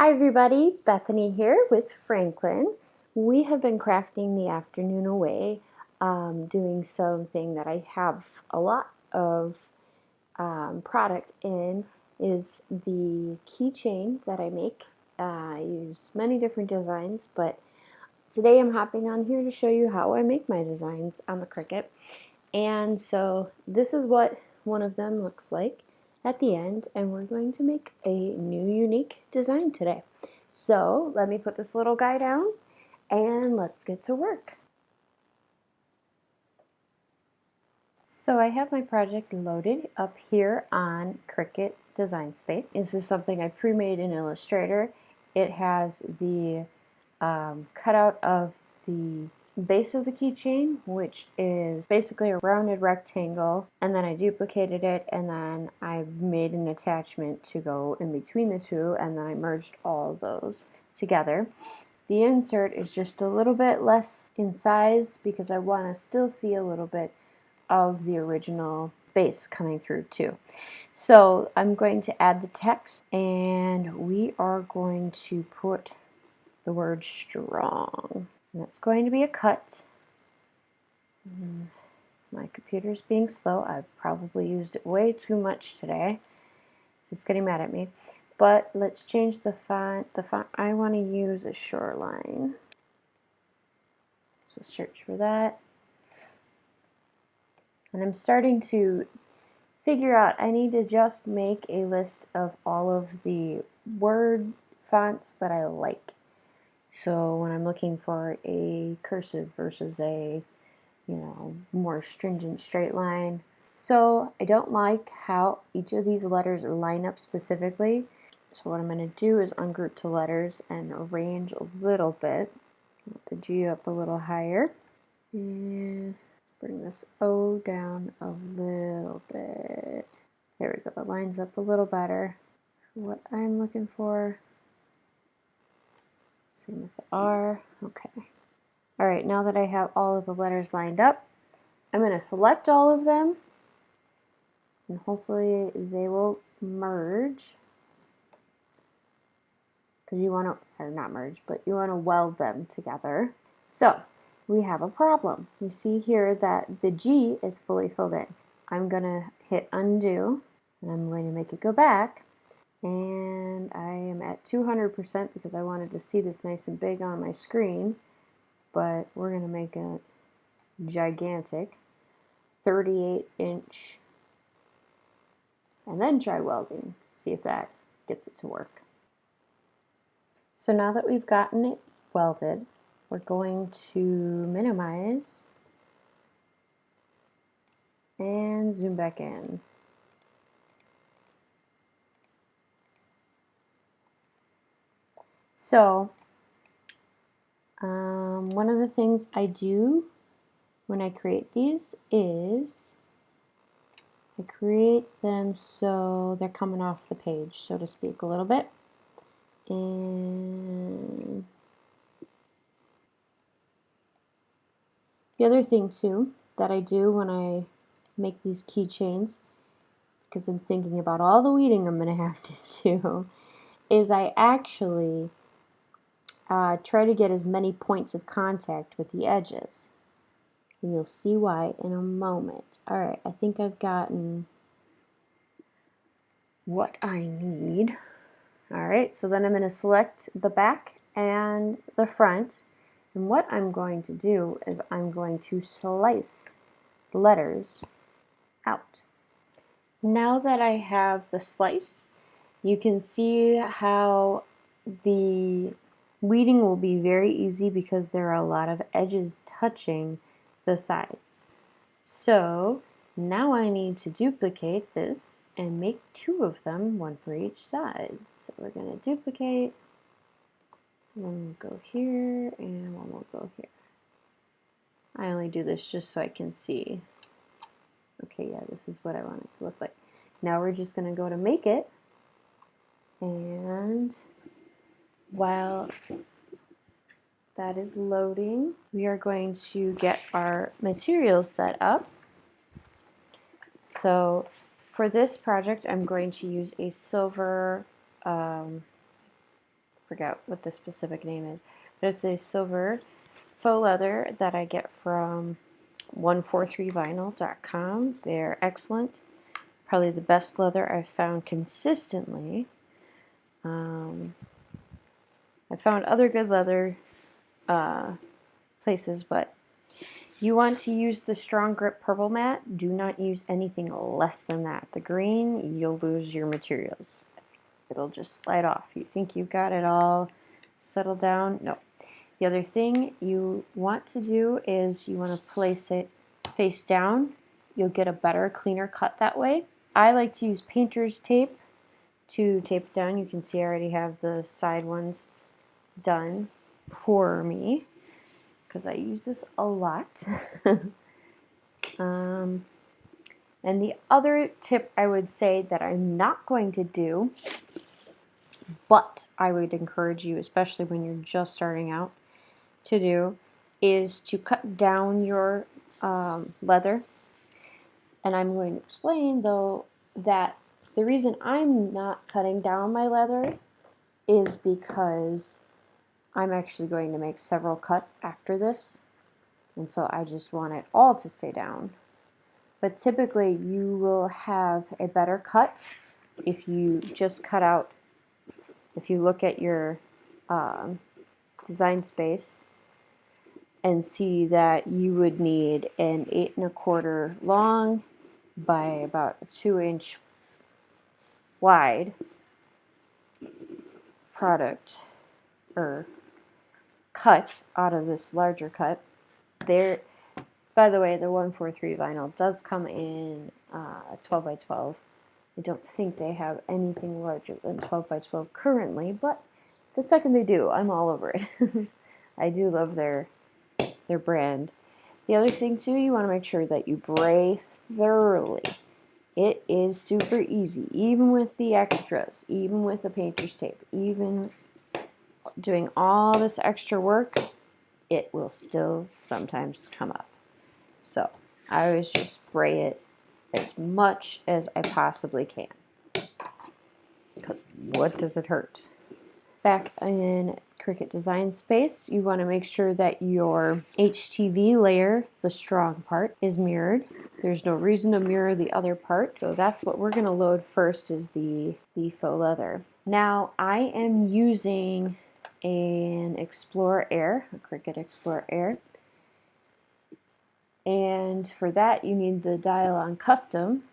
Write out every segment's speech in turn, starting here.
Hi everybody, Bethany here with Franklin. We have been crafting the afternoon away, doing something that I have a lot of product in is the keychain that I make. I use many different designs, but today I'm hopping on here to show you how I make my designs on the Cricut. And so this is what one of them looks like at the end, and we're going to make a new unique design today. So let me put this little guy down and let's get to work. So I have my project loaded up here on Cricut Design Space. This is something I pre-made in Illustrator. It has the cutout of the base of the keychain, which is basically a rounded rectangle, and then I duplicated it, and then I made an attachment to go in between the two, and then I merged all of those together. The insert is just a little bit less in size because I want to still see a little bit of the original base coming through too. So I'm going to add the text, and we are going to put the word strong. And it's going to be a cut. My computer's being slow. I've probably used it way too much today. It's getting mad at me. But let's change the font. The font I want to use is Shoreline. So search for that. And I'm starting to figure out I need to just make a list of all of the word fonts that I like. So when I'm looking for a cursive versus a, more stringent straight line. So I don't like how each of these letters line up specifically. So what I'm going to do is ungroup to letters and arrange a little bit. Put the G up a little higher. And let's bring this O down a little bit. There we go. It lines up a little better for what I'm looking for. Same with the R. Okay. Alright, now that I have all of the letters lined up, I'm going to select all of them, and hopefully they will merge. Because you want to, or not merge, but you want to weld them together. So, we have a problem. You see here that the G is fully filled in. I'm going to hit undo, and I'm going to make it go back. And I am at 200% because I wanted to see this nice and big on my screen. But we're going to make it gigantic, 38-inch, and then try welding, see if that gets it to work. So now that we've gotten it welded, we're going to minimize and zoom back in. So one of the things I do when I create these is I create them so they're coming off the page, so to speak, a little bit. And the other thing too that I do when I make these keychains, because I'm thinking about all the weeding I'm going to have to do, is I actually try to get as many points of contact with the edges. And you'll see why in a moment. Alright, I think I've gotten what I need. Alright, so then I'm going to select the back and the front. And what I'm going to do is I'm going to slice the letters out. Now that I have the slice, you can see how the weeding will be very easy because there are a lot of edges touching the sides. So now I need to duplicate this and make two of them, one for each side. So we're going to duplicate, one will go here and one will go here. I only do this just so I can see. Okay, yeah, this is what I want it to look like. Now we're just going to go to make it, and while that is loading, we are going to get our materials set up. So for this project, I'm going to use a silver forget what the specific name is, but it's a silver faux leather that I get from 143vinyl.com. They're excellent. Probably the best leather I've found consistently. I found other good leather places, but you want to use the strong grip purple mat. Do not use anything less than that. The green, you'll lose your materials. It'll just slide off. You think you've got it all settled down? No. The other thing you want to do is you want to place it face down. You'll get a better, cleaner cut that way. I like to use painter's tape to tape it down. You can see I already have the side ones done for me because I use this a lot. And the other tip I would say that I'm not going to do, but I would encourage you, especially when you're just starting out, to do is to cut down your leather. And I'm going to explain, though, that the reason I'm not cutting down my leather is because I'm actually going to make several cuts after this. And so I just want it all to stay down. But typically you will have a better cut if you just cut out, if you look at your design space and see that you would need an 8 1/4 long by about a 2-inch wide product or cut out of this larger cut. There, by the way, the 143 vinyl does come in 12 by 12. I don't think they have anything larger than 12 by 12 currently, but the second they do, I'm all over it. I do love their brand. The other thing too, you want to make sure that you bray thoroughly. It is super easy, even with the extras, even with the painter's tape, even doing all this extra work, it will still sometimes come up. So I always just spray it as much as I possibly can, because what does it hurt? Back in Cricut Design Space, you want to make sure that your HTV layer, the strong part, is mirrored. There's no reason to mirror the other part, so that's what we're going to load first, is the faux leather. Now I am using an Explore Air, a Cricut Explore Air, and for that you need the dial on custom.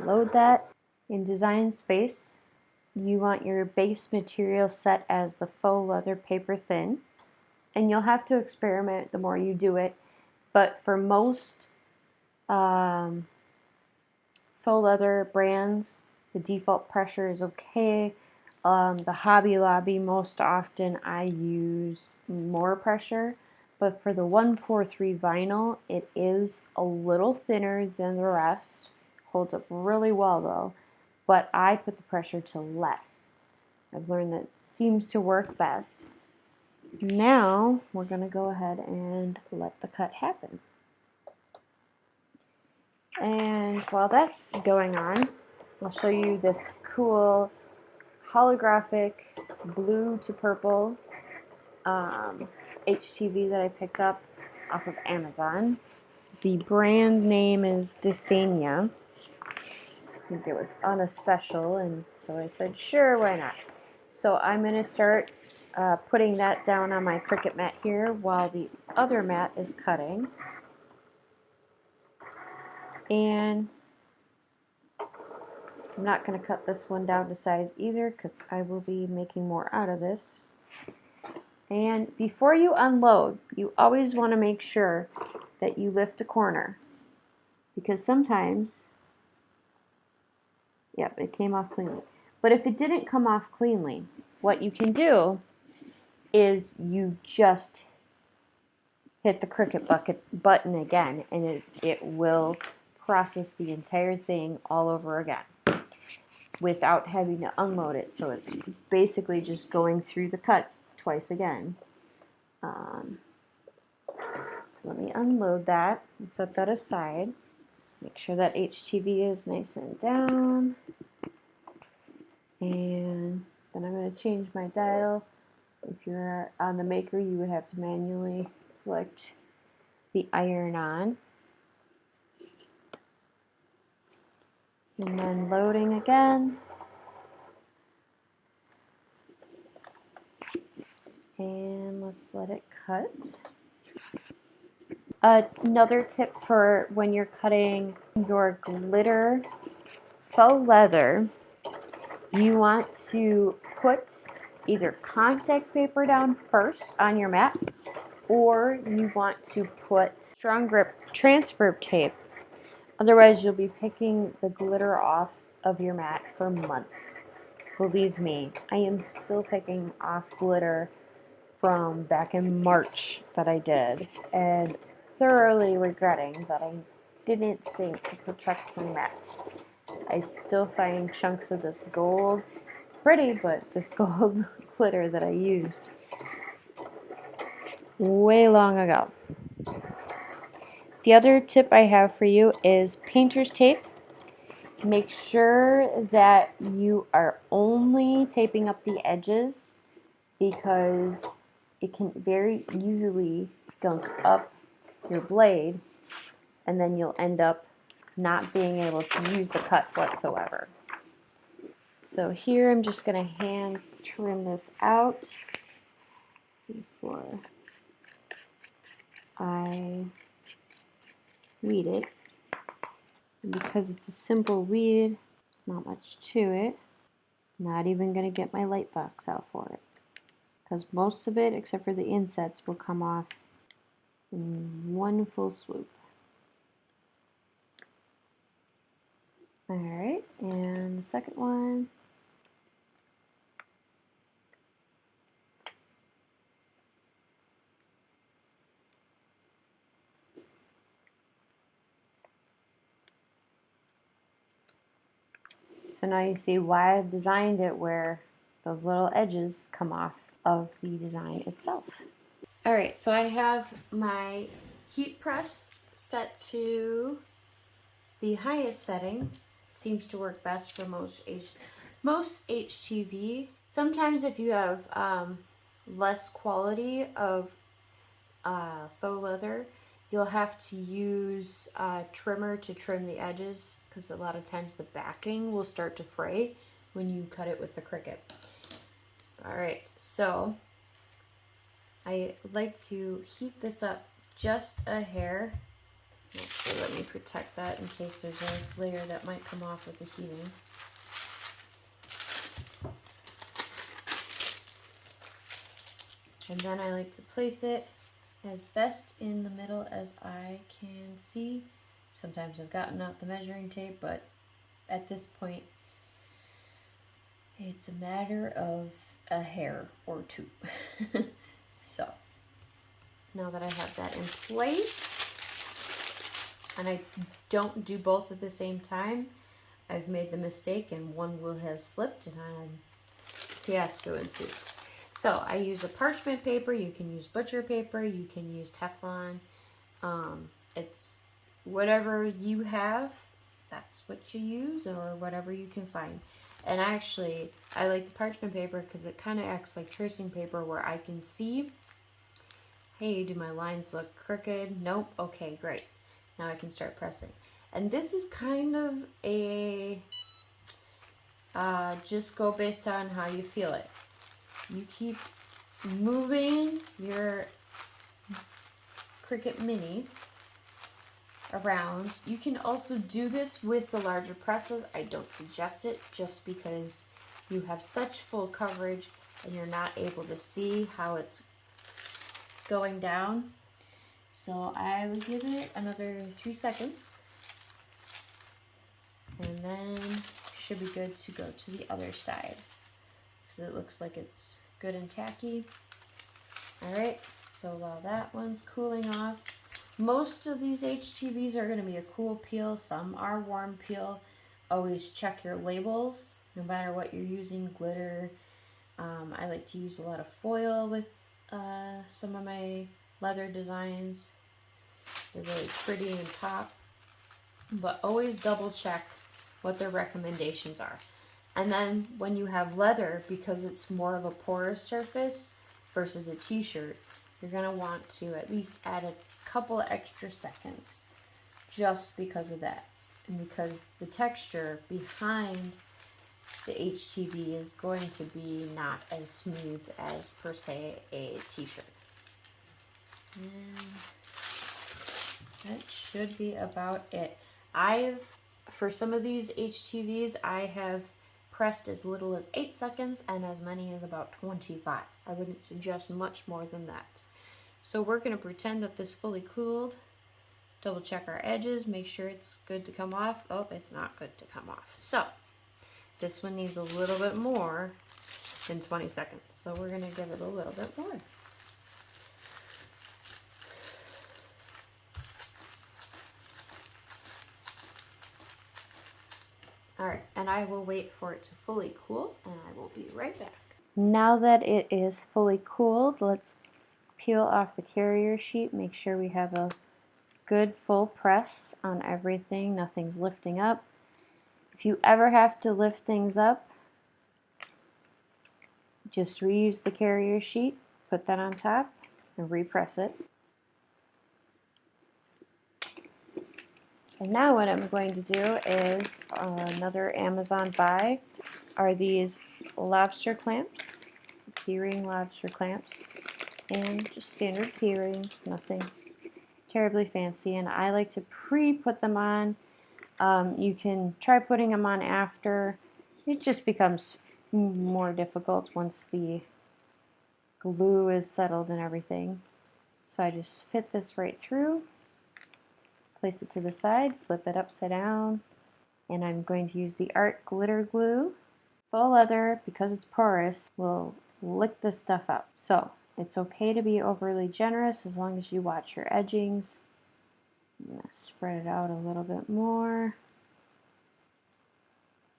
Load that. In Design Space, you want your base material set as the faux leather paper thin, and you'll have to experiment the more you do it, but for most faux leather brands, the default pressure is okay. The Hobby Lobby, most often I use more pressure, but for the 143 vinyl, it is a little thinner than the rest. Holds up really well though, but I put the pressure to less. I've learned that seems to work best. Now we're going to go ahead and let the cut happen. And while that's going on, I'll show you this cool holographic blue to purple HTV that I picked up off of Amazon. The brand name is Desania. I think it was on a special, and so I said, sure, why not? So I'm going to start putting that down on my Cricut mat here while the other mat is cutting. And I'm not going to cut this one down to size either, because I will be making more out of this. And before you unload, you always want to make sure that you lift a corner, because sometimes, yep, it came off cleanly. But if it didn't come off cleanly, what you can do is you just hit the Cricut button again, and it will process the entire thing all over again without having to unload it. So it's basically just going through the cuts twice again. So let me unload that and set that aside. Make sure that HTV is nice and down. And then I'm going to change my dial. If you're on the Maker, you would have to manually select the iron on. And then loading again. And let's let it cut. Another tip for when you're cutting your glitter faux leather, you want to put either contact paper down first on your mat, or you want to put strong grip transfer tape. Otherwise, you'll be picking the glitter off of your mat for months. Believe me, I am still picking off glitter from back in March that I did, and thoroughly regretting that I didn't think to protect my mat. I still find chunks of this gold. It's pretty, but this gold glitter that I used way long ago. The other tip I have for you is painter's tape. Make sure that you are only taping up the edges, because it can very easily gunk up your blade, and then you'll end up not being able to use the cut whatsoever. So here I'm just going to hand trim this out before I weed it. And because it's a simple weed, there's not much to it. Not even going to get my light box out for it, because most of it, except for the insets, will come off in one full swoop. Alright, and the second one. So now you see why I've designed it where those little edges come off of the design itself. Alright, so I have my heat press set to the highest setting. Seems to work best for most HTV. Sometimes if you have less quality of faux leather, you'll have to use a trimmer to trim the edges, because a lot of times the backing will start to fray when you cut it with the Cricut. Alright, so I like to heat this up just a hair. Actually, let me protect that in case there's a layer that might come off with the heating. And then I like to place it as best in the middle as I can see. Sometimes I've gotten out the measuring tape, but at this point it's a matter of a hair or two. So now that I have that in place, and I don't do both at the same time, I've made the mistake and one will have slipped and fiasco ensues. So I use a parchment paper. You can use butcher paper, you can use Teflon. It's whatever you have, that's what you use, or whatever you can find. And actually, I like the parchment paper because it kind of acts like tracing paper, where I can see, hey, do my lines look crooked? Nope. Okay, great. Now I can start pressing. And this is kind of a, just go based on how you feel it. You keep moving your Cricut Mini around. You can also do this with the larger presses. I don't suggest it, just because you have such full coverage and you're not able to see how it's going down. So I will give it another 3 seconds, and then should be good to go to the other side, because it looks like it's good and tacky. Alright, so while that one's cooling off, most of these HTVs are going to be a cool peel, some are warm peel. Always check your labels, no matter what you're using, glitter. I like to use a lot of foil with some of my leather designs. They're really pretty and pop, but always double check what their recommendations are. And then when you have leather, because it's more of a porous surface versus a t-shirt, you're going to want to at least add a couple extra seconds just because of that. And because the texture behind the HTV is going to be not as smooth as per se a t-shirt. And that should be about it. For some of these HTVs, I have pressed as little as 8 seconds and as many as about 25. I wouldn't suggest much more than that. So we're going to pretend that this fully cooled. Double check our edges, make sure it's good to come off. Oh, it's not good to come off. So this one needs a little bit more than 20 seconds. So we're going to give it a little bit more. Alright, and I will wait for it to fully cool, and I will be right back. Now that it is fully cooled, let's peel off the carrier sheet, make sure we have a good full press on everything, nothing's lifting up. If you ever have to lift things up, just reuse the carrier sheet, put that on top, and repress it. And now what I'm going to do is another Amazon buy are these lobster clamps, keyring lobster clamps, and just standard key rings, nothing terribly fancy. And I like to pre-put them on. You can try putting them on after. It just becomes more difficult once the glue is settled and everything. So I just fit this right through. Place it to the side, flip it upside down, and I'm going to use the Art Glitter Glue. Faux leather, because it's porous, will lick this stuff up. So it's okay to be overly generous as long as you watch your edgings. I'm going to spread it out a little bit more.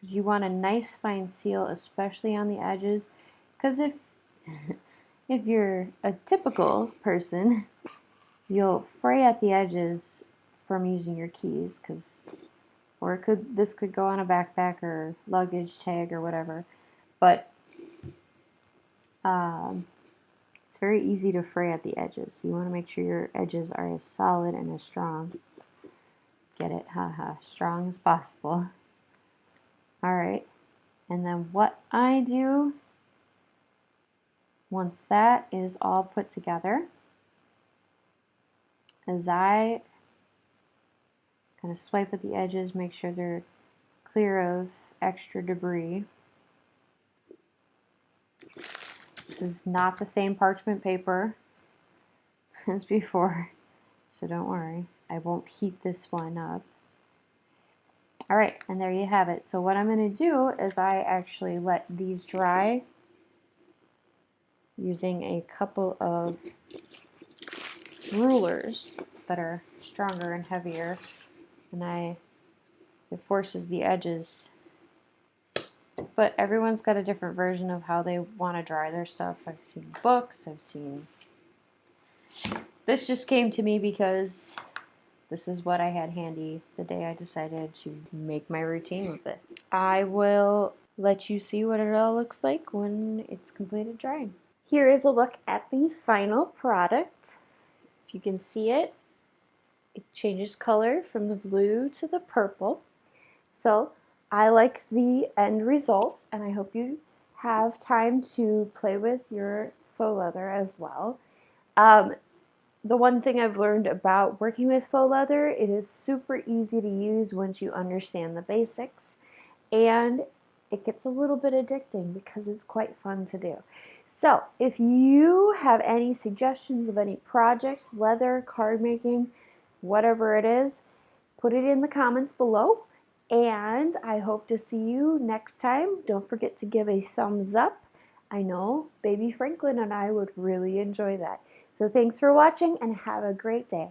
You want a nice fine seal, especially on the edges, because if you're a typical person, you'll fray at the edges from using your keys, or this could go on a backpack or luggage tag or whatever, but it's very easy to fray at the edges. You want to make sure your edges are as solid and as strong. Get it? Haha, strong as possible. Alright, and then what I do once that is all put together is I kind of swipe at the edges, make sure they're clear of extra debris. This is not the same parchment paper as before, so don't worry. I won't heat this one up. Alright, and there you have it. So what I'm going to do is I actually let these dry using a couple of rulers that are stronger and heavier. And it forces the edges, but everyone's got a different version of how they want to dry their stuff. I've seen books, this just came to me because this is what I had handy the day I decided to make my routine with this. I will let you see what it all looks like when it's completed drying. Here is a look at the final product. If you can see it, it changes color from the blue to the purple. So I like the end result, and I hope you have time to play with your faux leather as well. The one thing I've learned about working with faux leather, it is super easy to use once you understand the basics, and it gets a little bit addicting because it's quite fun to do. So if you have any suggestions of any projects, leather, card making, whatever it is, put it in the comments below, and I hope to see you next time. Don't forget to give a thumbs up. I know baby Franklin and I would really enjoy that. So thanks for watching and have a great day.